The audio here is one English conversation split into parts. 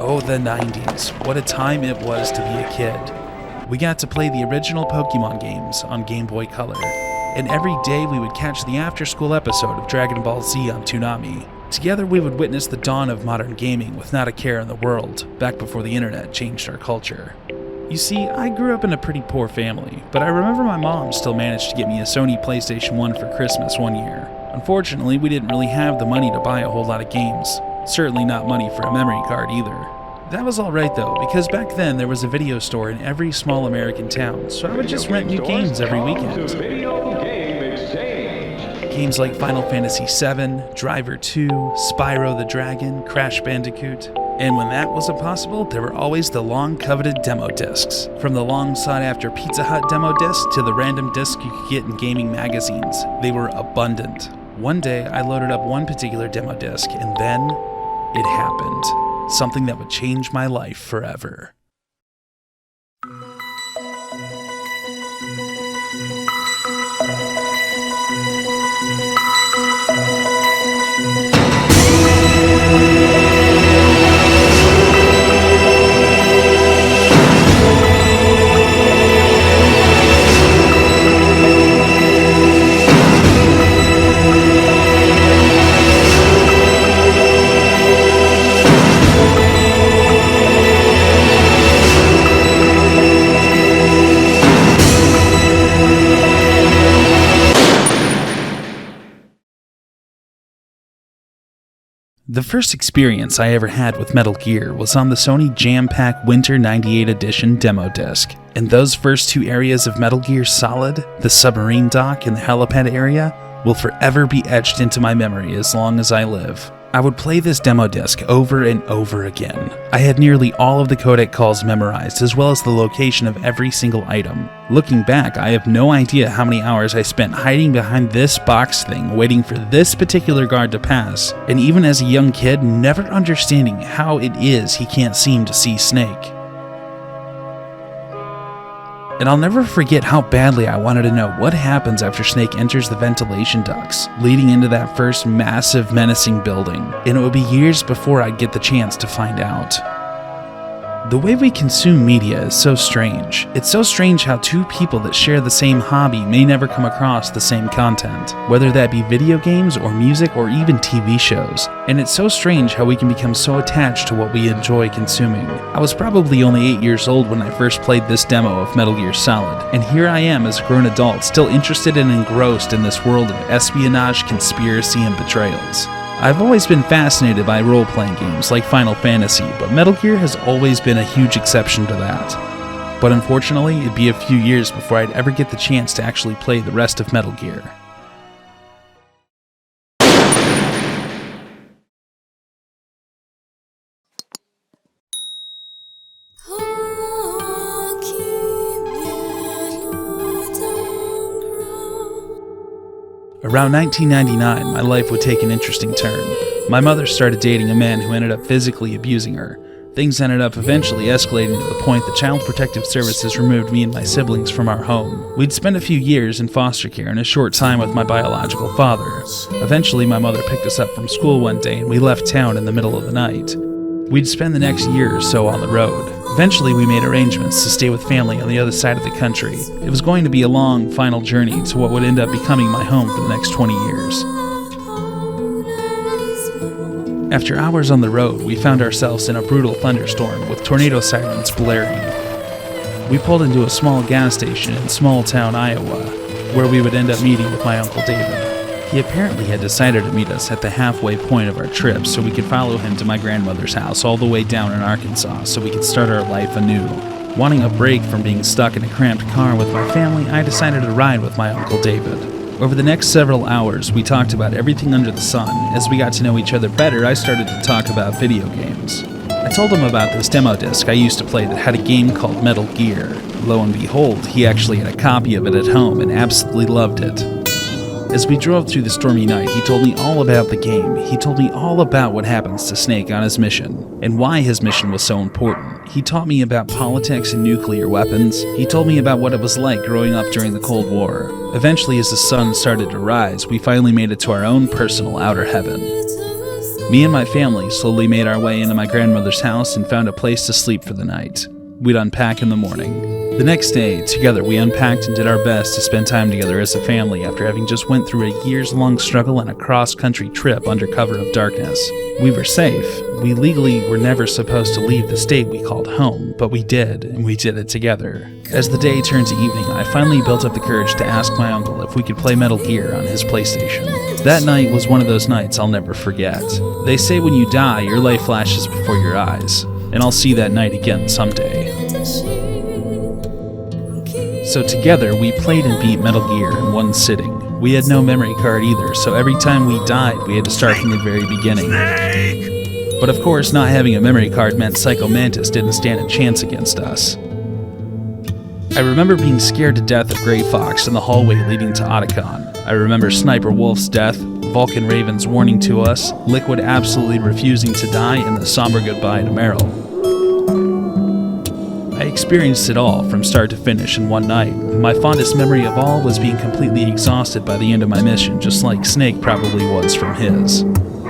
Oh, the 90s. What a time it was to be a kid. We got to play the original Pokemon games on Game Boy Color, and every day we would catch the after-school episode of Dragon Ball Z on Toonami. Together we would witness the dawn of modern gaming with not a care in the world, back before the internet changed our culture. You see, I grew up in a pretty poor family, but I remember my mom still managed to get me a Sony PlayStation 1 for Christmas one year. Unfortunately, we didn't really have the money to buy a whole lot of games. Certainly not money for a memory card either. That was alright though, because back then there was a video store in every small American town, so I would just rent new games every weekend. Games like Final Fantasy VII, Driver 2, Spyro the Dragon, Crash Bandicoot. And when that wasn't possible, there were always the long-coveted demo discs. From the long-sought-after Pizza Hut demo disc to the random disc you could get in gaming magazines, they were abundant. One day, I loaded up one particular demo disc, and then it happened. Something that would change my life forever. The first experience I ever had with Metal Gear was on the Sony Jam Pack Winter 98 Edition demo disc, and those first two areas of Metal Gear Solid, the submarine dock and the helipad area, will forever be etched into my memory as long as I live. I would play this demo disc over and over again. I had nearly all of the codec calls memorized, as well as the location of every single item. Looking back, I have no idea how many hours I spent hiding behind this box thing, waiting for this particular guard to pass, and even as a young kid, never understanding how it is he can't seem to see Snake. And I'll never forget how badly I wanted to know what happens after Snake enters the ventilation ducts, leading into that first massive, menacing building, and it would be years before I'd get the chance to find out. The way we consume media is so strange. It's so strange how two people that share the same hobby may never come across the same content, whether that be video games or music or even TV shows. And it's so strange how we can become so attached to what we enjoy consuming. I was probably only 8 years old when I first played this demo of Metal Gear Solid, and here I am as a grown adult still interested and engrossed in this world of espionage, conspiracy, and betrayals. I've always been fascinated by role-playing games like Final Fantasy, but Metal Gear has always been a huge exception to that. But unfortunately, it'd be a few years before I'd ever get the chance to actually play the rest of Metal Gear. Around 1999, my life would take an interesting turn. My mother started dating a man who ended up physically abusing her. Things ended up eventually escalating to the point that Child Protective Services removed me and my siblings from our home. We'd spent a few years in foster care and a short time with my biological father. Eventually, my mother picked us up from school one day and we left town in the middle of the night. We'd spend the next year or so on the road. Eventually, we made arrangements to stay with family on the other side of the country. It was going to be a long, final journey to what would end up becoming my home for the next 20 years. After hours on the road, we found ourselves in a brutal thunderstorm with tornado sirens blaring. We pulled into a small gas station in small-town Iowa, where we would end up meeting with my Uncle David. He apparently had decided to meet us at the halfway point of our trip so we could follow him to my grandmother's house all the way down in Arkansas so we could start our life anew. Wanting a break from being stuck in a cramped car with my family, I decided to ride with my Uncle David. Over the next several hours, we talked about everything under the sun. As we got to know each other better, I started to talk about video games. I told him about this demo disc I used to play that had a game called Metal Gear. Lo and behold, he actually had a copy of it at home and absolutely loved it. As we drove through the stormy night, he told me all about the game. He told me all about what happens to Snake on his mission, and why his mission was so important. He taught me about politics and nuclear weapons. He told me about what it was like growing up during the Cold War. Eventually, as the sun started to rise, we finally made it to our own personal outer heaven. Me and my family slowly made our way into my grandmother's house and found a place to sleep for the night. We'd unpack in the morning. The next day, together we unpacked and did our best to spend time together as a family after having just went through a years-long struggle and a cross-country trip under cover of darkness. We were safe. We legally were never supposed to leave the state we called home, but we did, and we did it together. As the day turned to evening, I finally built up the courage to ask my uncle if we could play Metal Gear on his PlayStation. That night was one of those nights I'll never forget. They say when you die, your life flashes before your eyes, and I'll see that night again someday. So together, we played and beat Metal Gear in one sitting. We had no memory card either, so every time we died, we had to start from the very beginning. But of course, not having a memory card meant Psycho Mantis didn't stand a chance against us. I remember being scared to death of Grey Fox in the hallway leading to Otacon. I remember Sniper Wolf's death, Vulcan Raven's warning to us, Liquid absolutely refusing to die, and the somber goodbye to Meryl. I experienced it all from start to finish in one night. My fondest memory of all was being completely exhausted by the end of my mission, just like Snake probably was from his.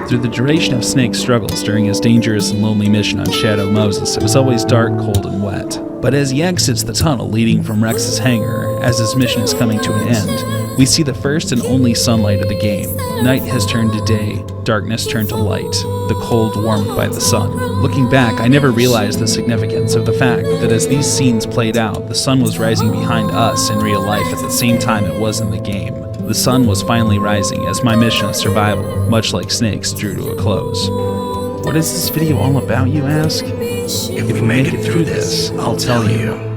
Through the duration of Snake's struggles during his dangerous and lonely mission on Shadow Moses, it was always dark, cold, and wet. But as he exits the tunnel leading from Rex's hangar, as his mission is coming to an end, we see the first and only sunlight of the game. Night has turned to day, darkness turned to light, the cold warmed by the sun. Looking back, I never realized the significance of the fact that as these scenes played out, the sun was rising behind us in real life at the same time it was in the game. The sun was finally rising as my mission of survival, much like Snake's, drew to a close. What is this video all about, you ask? If we make it through this, I'll tell you.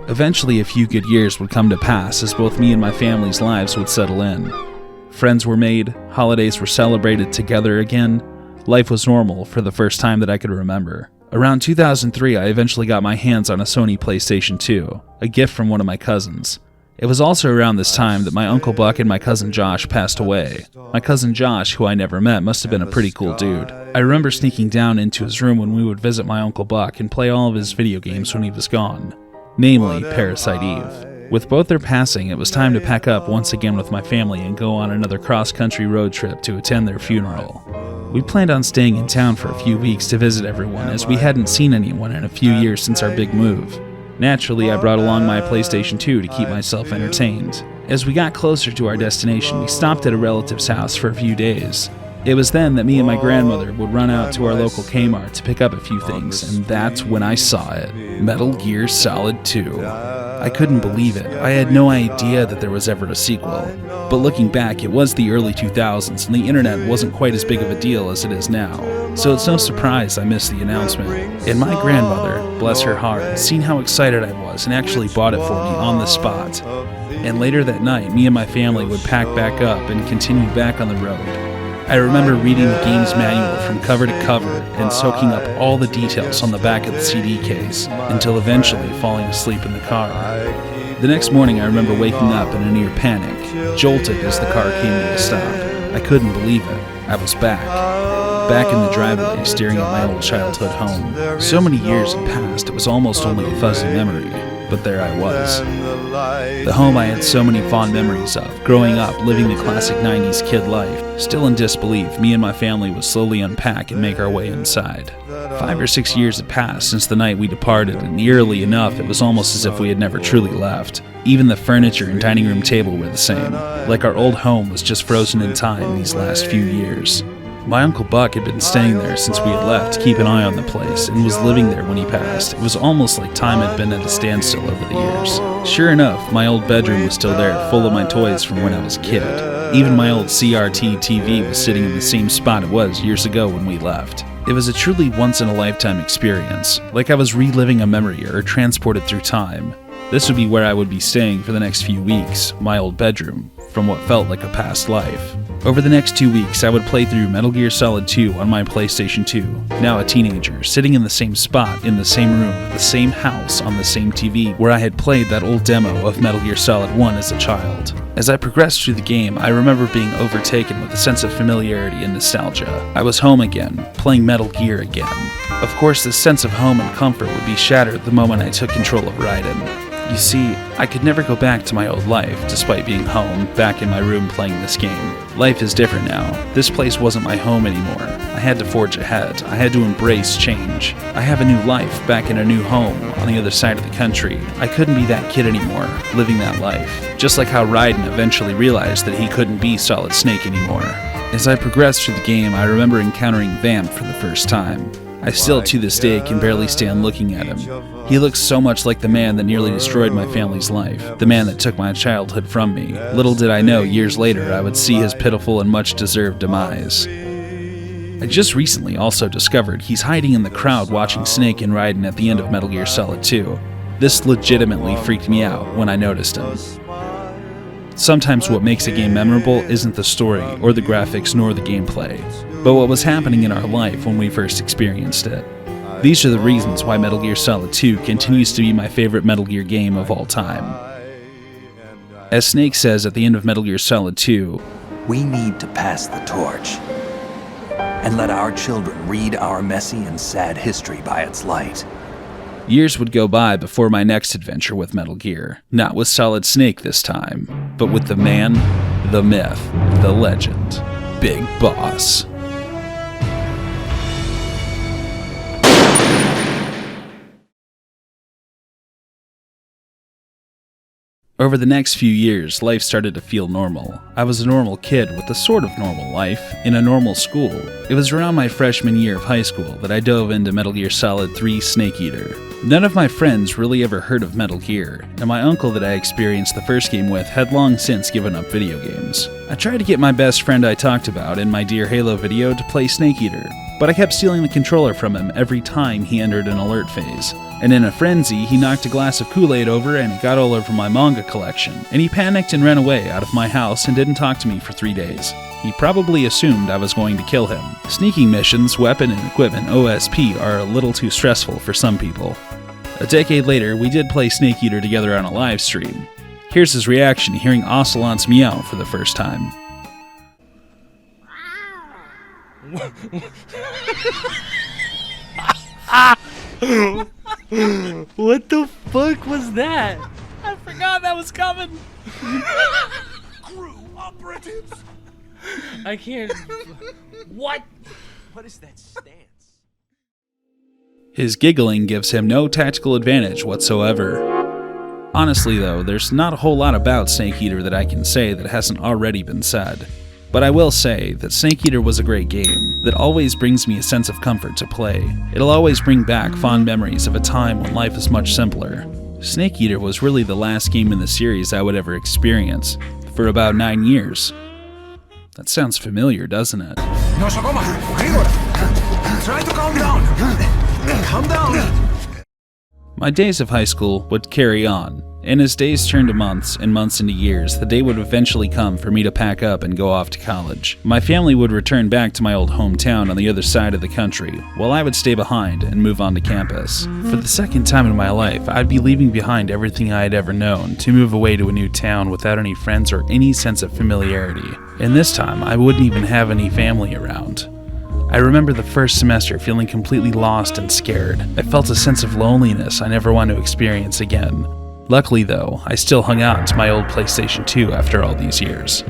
Eventually, a few good years would come to pass as both me and my family's lives would settle in. Friends were made, holidays were celebrated together again. Life was normal for the first time that I could remember. Around 2003, I eventually got my hands on a Sony PlayStation 2, a gift from one of my cousins. It was also around this time that my Uncle Buck and my cousin Josh passed away. My cousin Josh, who I never met, must have been a pretty cool dude. I remember sneaking down into his room when we would visit my Uncle Buck and play all of his video games when he was gone. Namely, Parasite Eve. With both their passing, it was time to pack up once again with my family and go on another cross-country road trip to attend their funeral. We planned on staying in town for a few weeks to visit everyone, as we hadn't seen anyone in a few years since our big move. Naturally, I brought along my PlayStation 2 to keep myself entertained. As we got closer to our destination, we stopped at a relative's house for a few days. It was then that me and my grandmother would run out to our local Kmart to pick up a few things, and that's when I saw it. Metal Gear Solid 2. I couldn't believe it. I had no idea that there was ever a sequel. But looking back, it was the early 2000s, and the internet wasn't quite as big of a deal as it is now. So it's no surprise I missed the announcement. And my grandmother, bless her heart, seen how excited I was and actually bought it for me on the spot. And later that night, me and my family would pack back up and continue back on the road. I remember reading the game's manual from cover to cover and soaking up all the details on the back of the CD case, until eventually falling asleep in the car. The next morning I remember waking up in a near panic, jolted as the car came to a stop. I couldn't believe it. I was back in the driveway staring at my old childhood home. So many years had passed, it was almost only a fuzzy memory, but there I was. The home I had so many fond memories of, growing up, living the classic 90s kid life. Still in disbelief, me and my family would slowly unpack and make our way inside. 5 or 6 years had passed since the night we departed, and eerily enough, it was almost as if we had never truly left. Even the furniture and dining room table were the same, like our old home was just frozen in time these last few years. My Uncle Buck had been staying there since we had left to keep an eye on the place, and was living there when he passed. It was almost like time had been at a standstill over the years. Sure enough, my old bedroom was still there, full of my toys from when I was a kid. Even my old CRT TV was sitting in the same spot it was years ago when we left. It was a truly once-in-a-lifetime experience, like I was reliving a memory or transported through time. This would be where I would be staying for the next few weeks, my old bedroom, from what felt like a past life. Over the next 2 weeks, I would play through Metal Gear Solid 2 on my PlayStation 2, now a teenager, sitting in the same spot, in the same room, the same house, on the same TV, where I had played that old demo of Metal Gear Solid 1 as a child. As I progressed through the game, I remember being overtaken with a sense of familiarity and nostalgia. I was home again, playing Metal Gear again. Of course, this sense of home and comfort would be shattered the moment I took control of Raiden. You see, I could never go back to my old life, despite being home, back in my room playing this game. Life is different now. This place wasn't my home anymore. I had to forge ahead. I had to embrace change. I have a new life, back in a new home, on the other side of the country. I couldn't be that kid anymore, living that life. Just like how Raiden eventually realized that he couldn't be Solid Snake anymore. As I progressed through the game, I remember encountering Vamp for the first time. I still, to this day, can barely stand looking at him. He looks so much like the man that nearly destroyed my family's life, the man that took my childhood from me. Little did I know, years later, I would see his pitiful and much-deserved demise. I just recently also discovered he's hiding in the crowd watching Snake and Raiden at the end of Metal Gear Solid 2. This legitimately freaked me out when I noticed him. Sometimes what makes a game memorable isn't the story, or the graphics, nor the gameplay, but what was happening in our life when we first experienced it. These are the reasons why Metal Gear Solid 2 continues to be my favorite Metal Gear game of all time. As Snake says at the end of Metal Gear Solid 2, "We need to pass the torch and let our children read our messy and sad history by its light." years would go by before my next adventure with Metal Gear. Not with Solid Snake this time, but with the man, the myth, the legend, Big Boss. Over the next few years, life started to feel normal. I was a normal kid with a sort of normal life, in a normal school. It was around my freshman year of high school that I dove into Metal Gear Solid 3 Snake Eater. None of my friends really ever heard of Metal Gear, and my uncle that I experienced the first game with had long since given up video games. I tried to get my best friend I talked about in my Dear Halo video to play Snake Eater, but I kept stealing the controller from him every time he entered an alert phase. And in a frenzy, he knocked a glass of Kool-Aid over and it got all over my manga collection, and he panicked and ran away out of my house and didn't talk to me for 3 days. He probably assumed I was going to kill him. Sneaking missions, weapon and equipment OSP are a little too stressful for some people. A decade later, we did play Snake Eater together on a live stream. Here's his reaction hearing Ocelot's meow for the first time. What the fuck was that? I forgot that was coming. Crew operatives! I can't. What? What is that stance? His giggling gives him no tactical advantage whatsoever. Honestly though, there's not a whole lot about Snake Eater that I can say that hasn't already been said. But I will say that Snake Eater was a great game that always brings me a sense of comfort to play. It'll always bring back fond memories of a time when life was much simpler. Snake Eater was really the last game in the series I would ever experience, for about 9 years. That sounds familiar, doesn't it? Try to calm down! Calm down! My days of high school would carry on, and as days turned to months and months into years, the day would eventually come for me to pack up and go off to college. My family would return back to my old hometown on the other side of the country, while I would stay behind and move on to campus. For the second time in my life, I'd be leaving behind everything I had ever known to move away to a new town without any friends or any sense of familiarity. And this time, I wouldn't even have any family around. I remember the first semester feeling completely lost and scared. I felt a sense of loneliness I never want to experience again. Luckily though, I still hung out to my old PlayStation 2 after all these years.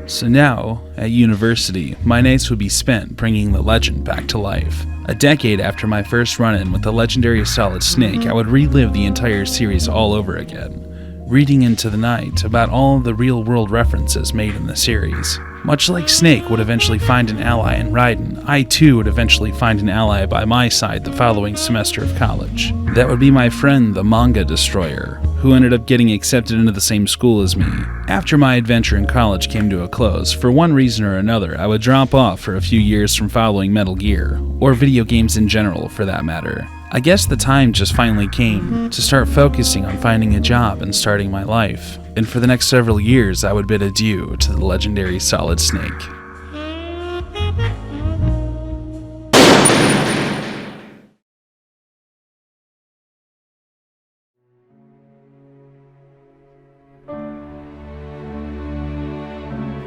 So now, at university, my nights would be spent bringing the legend back to life. A decade after my first run-in with the legendary Solid Snake, I would relive the entire series all over again, reading into the night about all of the real-world references made in the series. Much like Snake would eventually find an ally in Raiden, I too would eventually find an ally by my side the following semester of college. That would be my friend, the Manga Destroyer, who ended up getting accepted into the same school as me. After my adventure in college came to a close, for one reason or another, I would drop off for a few years from following Metal Gear, or video games in general for that matter. I guess the time just finally came to start focusing on finding a job and starting my life. And for the next several years, I would bid adieu to the legendary Solid Snake.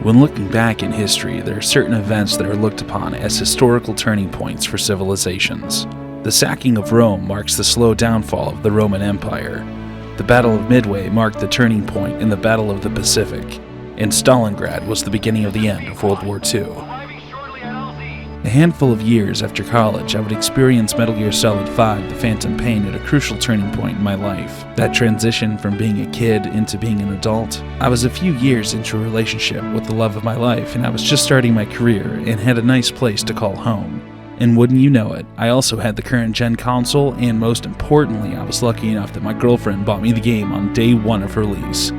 When looking back in history, there are certain events that are looked upon as historical turning points for civilizations. The sacking of Rome marks the slow downfall of the Roman Empire. The Battle of Midway marked the turning point in the Battle of the Pacific, and Stalingrad was the beginning of the end of World War II. A handful of years after college, I would experience Metal Gear Solid 5: The Phantom Pain at a crucial turning point in my life. That transition from being a kid into being an adult. I was a few years into a relationship with the love of my life, and I was just starting my career and had a nice place to call home. And wouldn't you know it, I also had the current gen console, and most importantly, I was lucky enough that my girlfriend bought me the game on day one of release.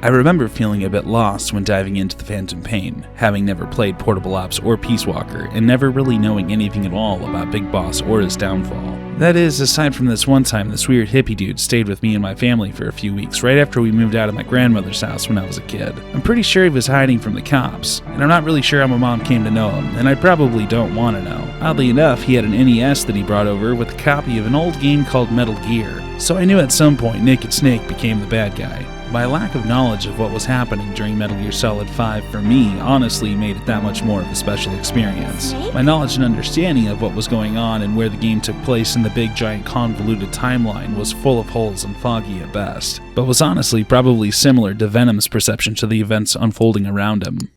I remember feeling a bit lost when diving into the Phantom Pain, having never played Portable Ops or Peace Walker, and never really knowing anything at all about Big Boss or his downfall. That is, aside from this one time this weird hippie dude stayed with me and my family for a few weeks right after we moved out of my grandmother's house when I was a kid. I'm pretty sure he was hiding from the cops, and I'm not really sure how my mom came to know him, and I probably don't want to know. Oddly enough, he had an NES that he brought over with a copy of an old game called Metal Gear, so I knew at some point Naked Snake became the bad guy. My lack of knowledge of what was happening during Metal Gear Solid 5 for me honestly made it that much more of a special experience. My knowledge and understanding of what was going on and where the game took place in the big giant convoluted timeline was full of holes and foggy at best, but was honestly probably similar to Venom's perception to the events unfolding around him.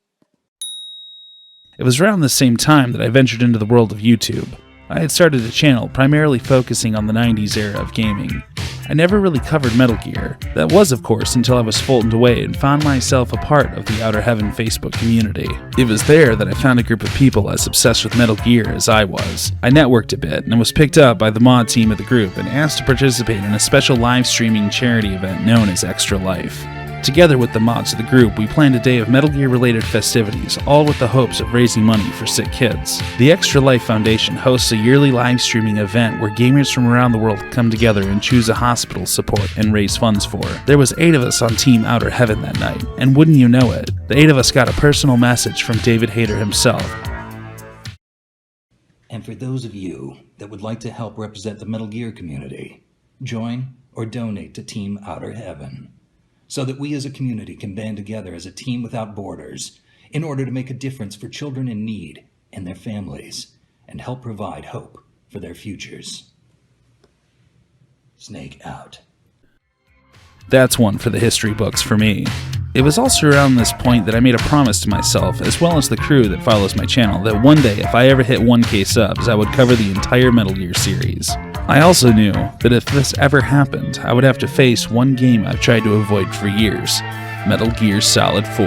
It was around the same time that I ventured into the world of YouTube. I had started a channel primarily focusing on the 90s era of gaming. I never really covered Metal Gear. That was, of course, until I was Fultoned away and found myself a part of the Outer Heaven Facebook community. It was there that I found a group of people as obsessed with Metal Gear as I was. I networked a bit and was picked up by the mod team of the group and asked to participate in a special live streaming charity event known as Extra Life. Together with the mods of the group, we planned a day of Metal Gear related festivities, all with the hopes of raising money for sick kids. The Extra Life Foundation hosts a yearly live streaming event where gamers from around the world come together and choose a hospital support and raise funds for. There was 8 of us on Team Outer Heaven that night, and wouldn't you know it, the 8 of us got a personal message from David Hayter himself. And for those of you that would like to help represent the Metal Gear community, join or donate to Team Outer Heaven, so that we as a community can band together as a team without borders in order to make a difference for children in need and their families and help provide hope for their futures. Snake out. That's one for the history books for me. It was also around this point that I made a promise to myself, as well as the crew that follows my channel, that one day if I ever hit 1K subs, I would cover the entire Metal Gear series. I also knew that if this ever happened, I would have to face one game I've tried to avoid for years: Metal Gear Solid 4.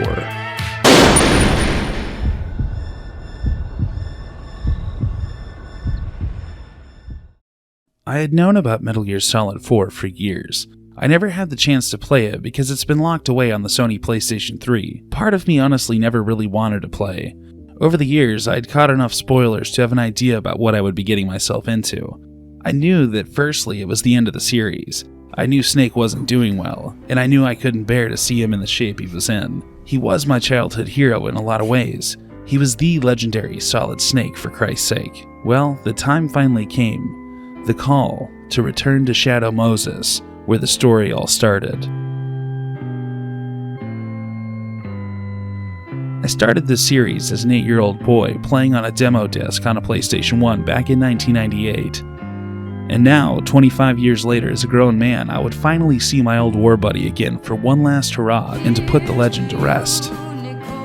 I had known about Metal Gear Solid 4 for years. I never had the chance to play it because it's been locked away on the Sony PlayStation 3. Part of me honestly never really wanted to play. Over the years, I'd caught enough spoilers to have an idea about what I would be getting myself into. I knew that firstly it was the end of the series. I knew Snake wasn't doing well, and I knew I couldn't bear to see him in the shape he was in. He was my childhood hero in a lot of ways. He was the legendary Solid Snake, for Christ's sake. Well, the time finally came. The call to return to Shadow Moses, where the story all started. I started this series as an 8-year-old boy playing on a demo disc on a PlayStation 1 back in 1998. And now, 25 years later as a grown man, I would finally see my old war buddy again for one last hurrah and to put the legend to rest.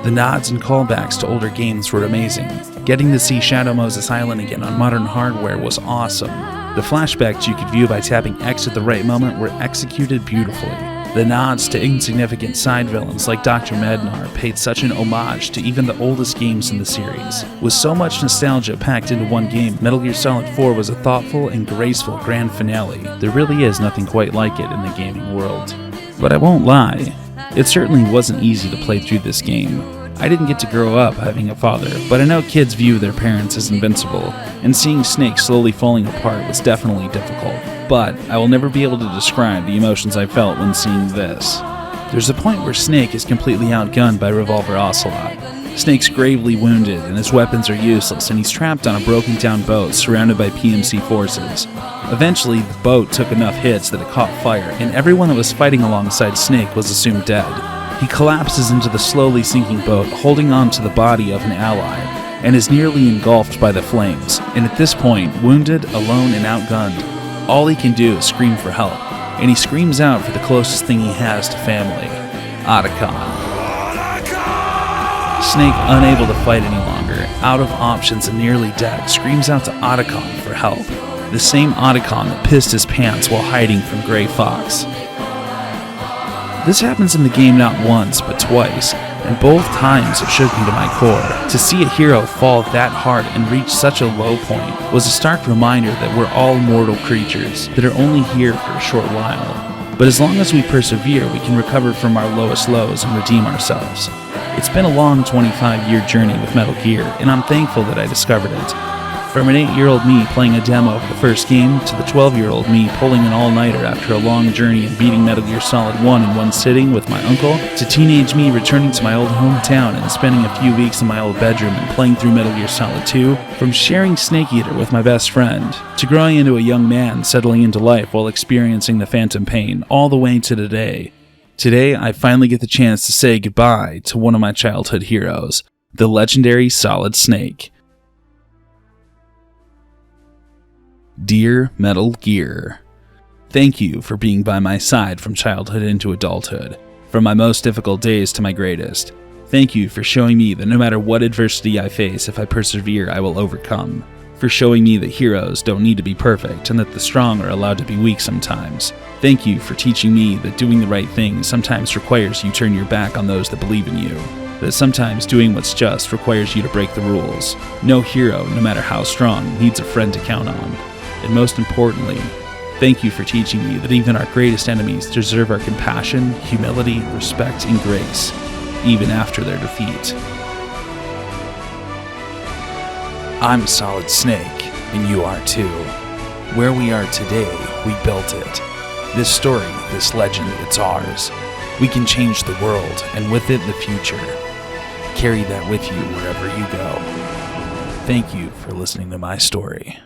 The nods and callbacks to older games were amazing. Getting to see Shadow Moses Island again on modern hardware was awesome. The flashbacks you could view by tapping X at the right moment were executed beautifully. The nods to insignificant side villains like Dr. Mednar paid such an homage to even the oldest games in the series. With so much nostalgia packed into one game, Metal Gear Solid 4 was a thoughtful and graceful grand finale. There really is nothing quite like it in the gaming world. But I won't lie, it certainly wasn't easy to play through this game. I didn't get to grow up having a father, but I know kids view their parents as invincible, and seeing Snake slowly falling apart was definitely difficult. But I will never be able to describe the emotions I felt when seeing this. There's a point where Snake is completely outgunned by Revolver Ocelot. Snake's gravely wounded and his weapons are useless, and he's trapped on a broken down boat surrounded by PMC forces. Eventually, the boat took enough hits that it caught fire, and everyone that was fighting alongside Snake was assumed dead. He collapses into the slowly sinking boat, holding on to the body of an ally, and is nearly engulfed by the flames. And at this point, wounded, alone, and outgunned, all he can do is scream for help. And he screams out for the closest thing he has to family, Otacon. Snake, unable to fight any longer, out of options and nearly dead, screams out to Otacon for help. The same Otacon that pissed his pants while hiding from Grey Fox. This happens in the game not once, but twice, and both times it shook me to my core. To see a hero fall that hard and reach such a low point was a stark reminder that we're all mortal creatures that are only here for a short while. But as long as we persevere, we can recover from our lowest lows and redeem ourselves. It's been a long 25-year journey with Metal Gear, and I'm thankful that I discovered it. From an 8-year-old me playing a demo of the first game, to the 12-year-old me pulling an all-nighter after a long journey and beating Metal Gear Solid 1 in one sitting with my uncle, to teenage me returning to my old hometown and spending a few weeks in my old bedroom and playing through Metal Gear Solid 2, from sharing Snake Eater with my best friend, to growing into a young man settling into life while experiencing the phantom pain, all the way to today. Today, I finally get the chance to say goodbye to one of my childhood heroes, the legendary Solid Snake. Dear Metal Gear, thank you for being by my side from childhood into adulthood, from my most difficult days to my greatest. Thank you for showing me that no matter what adversity I face, if I persevere, I will overcome. For showing me that heroes don't need to be perfect and that the strong are allowed to be weak sometimes. Thank you for teaching me that doing the right thing sometimes requires you turn your back on those that believe in you. That sometimes doing what's just requires you to break the rules. No hero, no matter how strong, needs a friend to count on. And most importantly, thank you for teaching me that even our greatest enemies deserve our compassion, humility, respect, and grace, even after their defeat. I'm Solid Snake, and you are too. Where we are today, we built it. This story, this legend, it's ours. We can change the world, and with it, the future. Carry that with you wherever you go. Thank you for listening to my story.